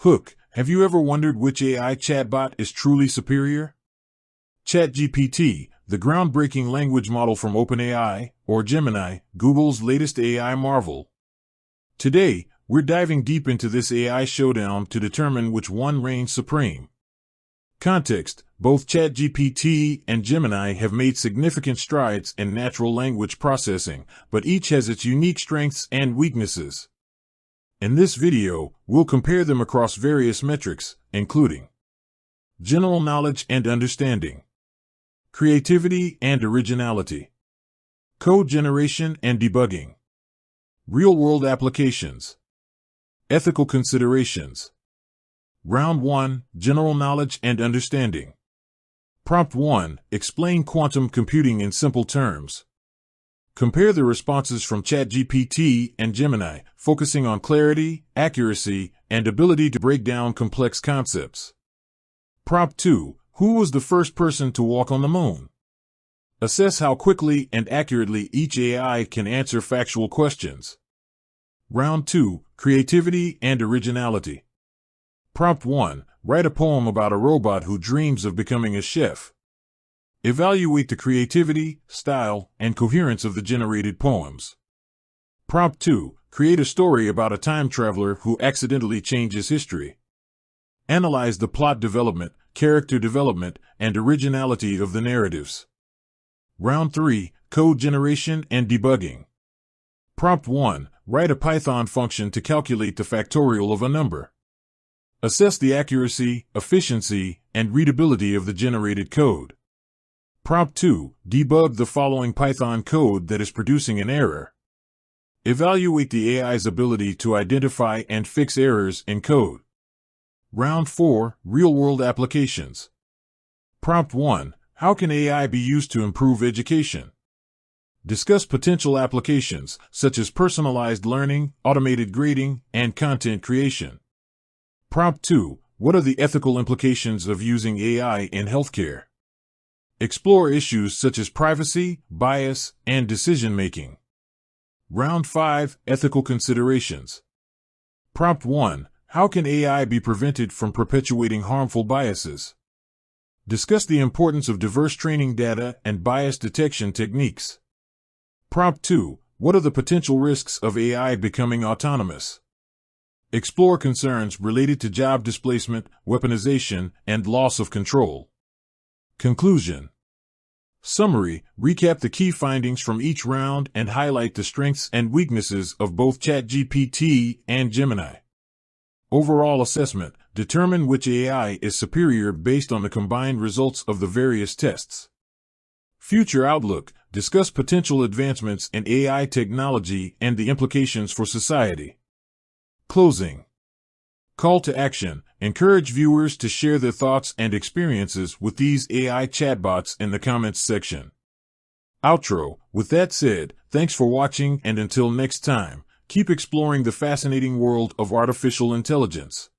Hook, have you ever wondered which AI chatbot is truly superior? ChatGPT, the groundbreaking language model from OpenAI, or Gemini, Google's latest AI marvel. Today, we're diving deep into this AI showdown to determine which one reigns supreme. Context: both ChatGPT and Gemini have made significant strides in natural language processing, but each has its unique strengths and weaknesses. In this video, we'll compare them across various metrics, including general knowledge and understanding, creativity and originality, code generation and debugging, real-world applications, ethical considerations. Round 1, General Knowledge and Understanding. Prompt 1, Explain quantum computing in simple terms. Compare the responses from ChatGPT and Gemini, focusing on clarity, accuracy, and ability to break down complex concepts. Prompt 2, Who was the first person to walk on the moon? Assess how quickly and accurately each AI can answer factual questions. Round 2, Creativity and Originality. Prompt 1, Write a poem about a robot who dreams of becoming a chef. Evaluate the creativity, style, and coherence of the generated poems. Prompt 2, Create a story about a time traveler who accidentally changes history. Analyze the plot development, character development, and originality of the narratives. Round 3, Code generation and debugging. Prompt 1, Write a Python function to calculate the factorial of a number. Assess the accuracy, efficiency, and readability of the generated code. Prompt 2, Debug the following Python code that is producing an error. Evaluate the AI's ability to identify and fix errors in code. Round 4, Real-world applications. Prompt 1, How can AI be used to improve education? Discuss potential applications, such as personalized learning, automated grading, and content creation. Prompt 2, What are the ethical implications of using AI in healthcare? Explore issues such as privacy, bias, and decision-making. Round 5, Ethical considerations. Prompt 1, How can AI be prevented from perpetuating harmful biases? Discuss the importance of diverse training data and bias detection techniques. Prompt 2, What are the potential risks of AI becoming autonomous? Explore concerns related to job displacement, weaponization, and loss of control. Conclusion. Summary: Recap the key findings from each round and highlight the strengths and weaknesses of both ChatGPT and Gemini. Overall assessment: Determine which AI is superior based on the combined results of the various tests. Future outlook: Discuss potential advancements in AI technology and the implications for society. Closing. Call to action: Encourage viewers to share their thoughts and experiences with these AI chatbots in the comments section. Outro. With that said, thanks for watching, and until next time, keep exploring the fascinating world of artificial intelligence.